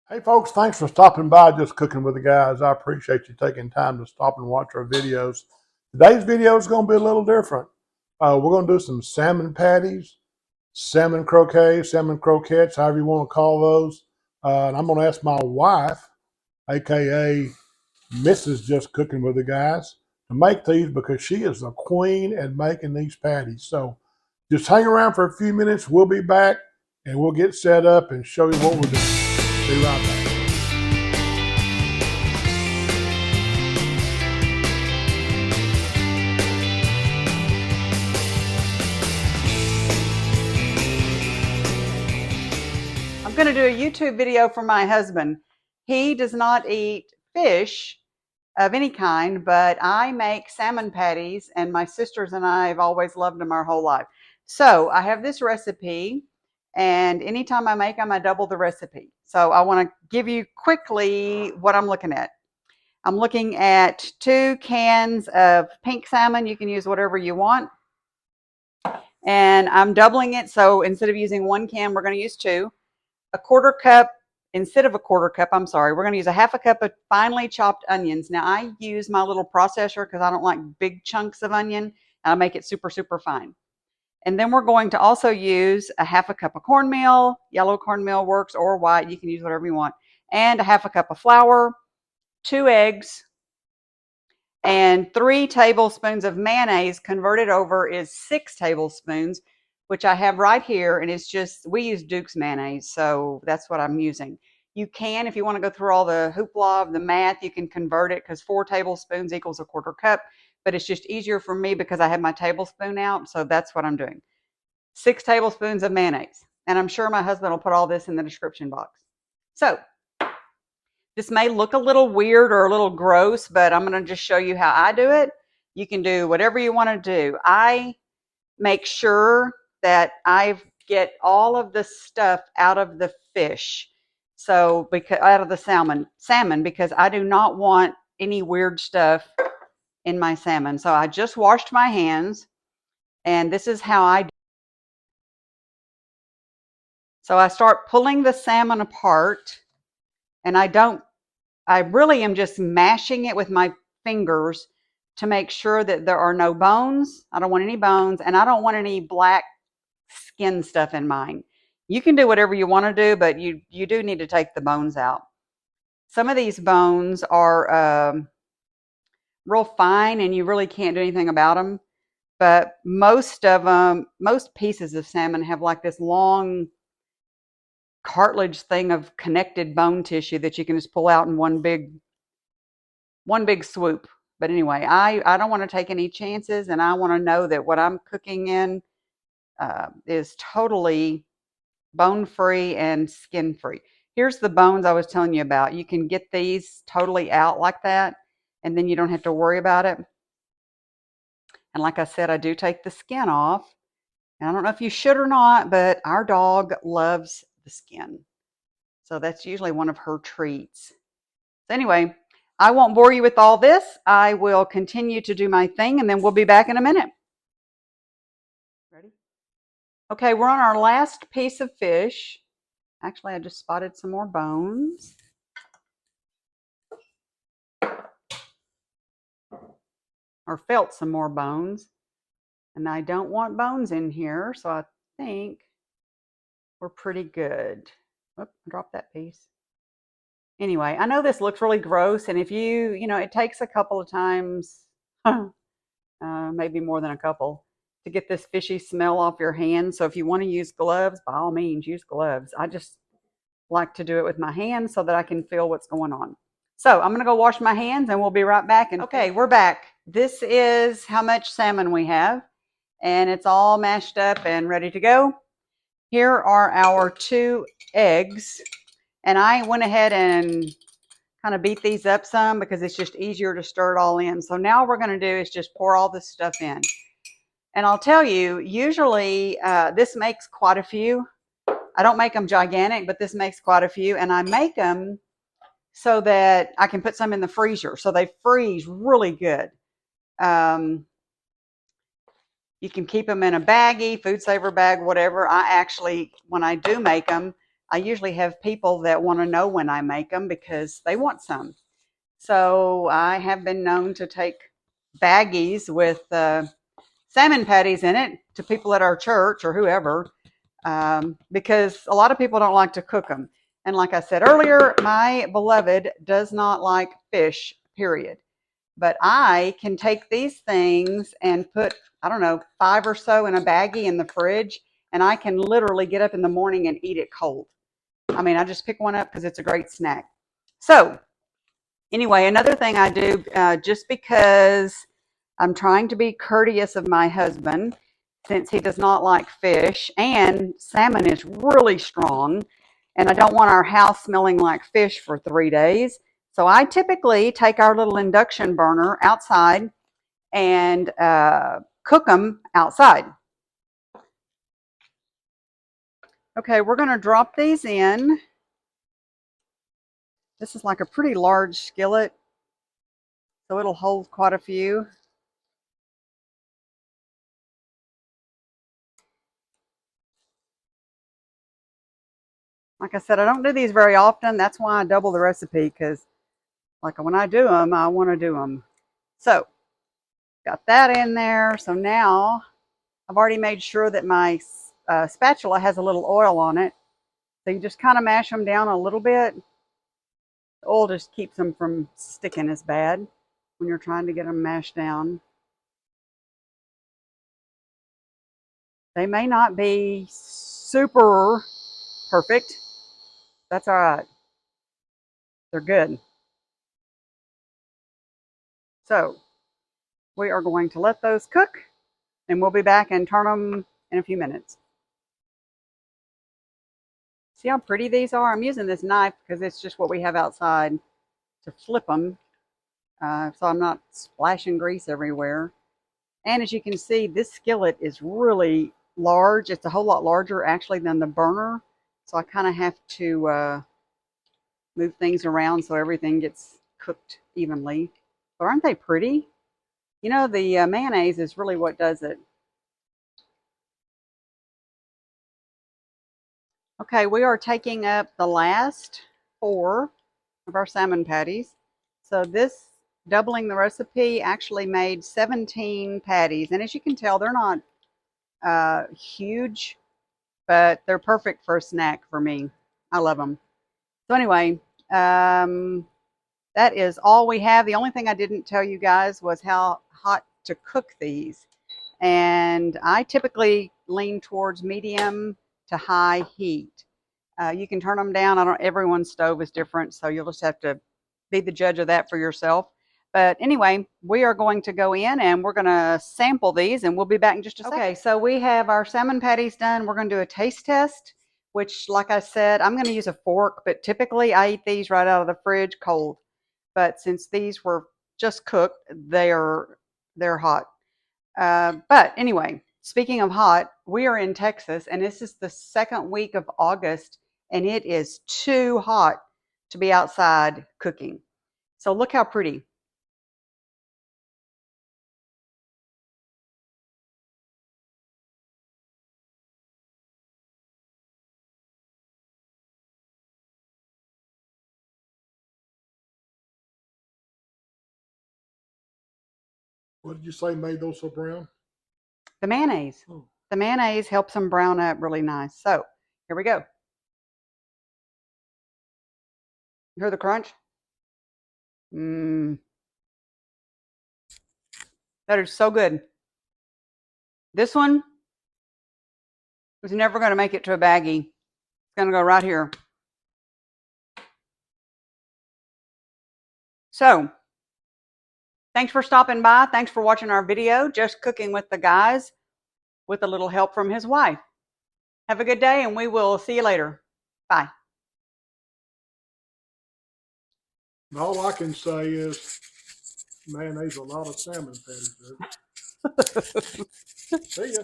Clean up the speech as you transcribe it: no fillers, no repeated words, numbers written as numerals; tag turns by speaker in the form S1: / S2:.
S1: Hey folks, thanks for stopping by Just Cooking with the Guys. I appreciate you taking time to stop and watch our videos. Today's video is going to be a little different. We're going to do some salmon patties, salmon croquets, salmon croquettes, however you want to call those. And I'm going to ask my wife, aka Mrs. Just Cooking with the Guys, to make these because she is the queen at making these patties. So just hang around for a few minutes. We'll be back and we'll get set up and show you what we're doing. Be right back.
S2: I'm going to do a YouTube video for my husband. He does not eat fish of any kind, but I make salmon patties, and my sisters and I have always loved them our whole life. So I have this recipe, and anytime I make them, I double the recipe. So I want to give you quickly what I'm looking at. I'm looking at 2 cans of pink salmon. You can use whatever you want. And I'm doubling it, so instead of using 1 can, we're going to use 2. A quarter cup, instead of a quarter cup, I'm sorry, we're going to use a half a cup of finely chopped onions. Now, I use my little processor because I don't like big chunks of onion, and I make it super, super fine. And then we're going to also use a half a cup of cornmeal. Yellow cornmeal works, or white. You can use whatever you want. And a half a cup of flour, 2 eggs, and 3 tablespoons of mayonnaise. Converted over is 6 tablespoons, which I have right here. And it's just, we use Duke's mayonnaise, so that's what I'm using. You can, if you want to go through all the hoopla of the math, you can convert it because 4 tablespoons equals a quarter cup. But it's just easier for me because I have my tablespoon out. So that's what I'm doing. 6 tablespoons of mayonnaise. And I'm sure my husband will put all this in the description box. So this may look a little weird or a little gross, but I'm going to just show you how I do it. You can do whatever you want to do. I make sure that I get all of the stuff out of the fish. So because out of the salmon, because I do not want any weird stuff in my salmon. So I just washed my hands, and this is how I do. So I start pulling the salmon apart, and I really am just mashing it with my fingers to make sure that there are no bones. I don't want any bones, and I don't want any black skin stuff in mine. You can do whatever you want to do, but you do need to take the bones out. Some of these bones are real fine, and you really can't do anything about them. But most of them, most pieces of salmon have like this long cartilage thing of connected bone tissue that you can just pull out in one big swoop. But anyway, I don't want to take any chances, and I want to know that what I'm cooking in is totally bone free and skin free. Here's the bones I was telling you about. You can get these totally out like that, and then you don't have to worry about it. And like I said, I do take the skin off. And I don't know if you should or not, but our dog loves the skin. So that's usually one of her treats. So anyway, I won't bore you with all this. I will continue to do my thing, and then we'll be back in a minute. Ready? Okay, we're on our last piece of fish. Actually, I just spotted some more bones. Or felt some more bones. And I don't want bones in here, so I think we're pretty good. Oop, I dropped that piece. Anyway, I know this looks really gross, and if it takes a couple of times, maybe more than a couple, to get this fishy smell off your hands. So if you want to use gloves, by all means, use gloves. I just like to do it with my hands so that I can feel what's going on. So I'm going to go wash my hands, and we'll be right back. And okay, we're back. This is how much salmon we have, and it's all mashed up and ready to go. Here are our 2 eggs, and I went ahead and kind of beat these up some because it's just easier to stir it all in. So now what we're going to do is just pour all this stuff in. And I'll tell you, usually this makes quite a few. I don't make them gigantic, but this makes quite a few. And I make them so that I can put some in the freezer. So they freeze really good. You can keep them in a baggie, food saver bag, whatever. I actually, when I do make them, I usually have people that want to know when I make them because they want some. So I have been known to take baggies with salmon patties in it to people at our church or whoever, because a lot of people don't like to cook them. And like I said earlier, my beloved does not like fish, period. But I can take these things and put, I don't know, 5 or so in a baggie in the fridge, and I can literally get up in the morning and eat it cold. I mean, I just pick one up because it's a great snack. So, anyway, another thing I do, just because I'm trying to be courteous of my husband, since he does not like fish, and salmon is really strong, and I don't want our house smelling like fish for 3 days. So I typically take our little induction burner outside and cook them outside. Okay, we're going to drop these in. This is like a pretty large skillet, so it'll hold quite a few. Like I said, I don't do these very often. That's why I double the recipe, because like when I do them, I want to do them. So got that in there. So now I've already made sure that my spatula has a little oil on it. So you just kind of mash them down a little bit. The oil just keeps them from sticking as bad when you're trying to get them mashed down. They may not be super perfect. That's all right. They're good. So we are going to let those cook, and we'll be back and turn them in a few minutes. See how pretty these are? I'm using this knife because it's just what we have outside to flip them, so I'm not splashing grease everywhere. And as you can see, this skillet is really large. It's a whole lot larger actually than the burner, so I kind of have to move things around so everything gets cooked evenly. But aren't they pretty? You know, the mayonnaise is really what does it. Okay, we are taking up the last 4 of our salmon patties. So this, doubling the recipe, actually made 17 patties. And as you can tell, they're not huge, but they're perfect for a snack for me. I love them. So anyway, that is all we have. The only thing I didn't tell you guys was how hot to cook these. And I typically lean towards medium to high heat. You can turn them down. I don't. Everyone's stove is different, so you'll just have to be the judge of that for yourself. But anyway, we are going to go in and we're going to sample these, and we'll be back in just a second. Okay, so we have our salmon patties done. We're going to do a taste test, which, like I said, I'm going to use a fork, but typically I eat these right out of the fridge cold. But since these were just cooked, they're hot. But anyway, speaking of hot, we are in Texas, and this is the second week of August, and it is too hot to be outside cooking. So look how pretty.
S1: What did you say made those so brown?
S2: The mayonnaise.
S1: Oh.
S2: The mayonnaise helps them brown up really nice. So here we go. You hear the crunch? Mmm. That is so good. This one is never going to make it to a baggie. It's going to go right here. So thanks for stopping by. Thanks for watching our video, Just Cooking with the Guys, with a little help from his wife. Have a good day, and we will see you later. Bye.
S1: All I can say is mayonnaise a lot of salmon patties. See ya.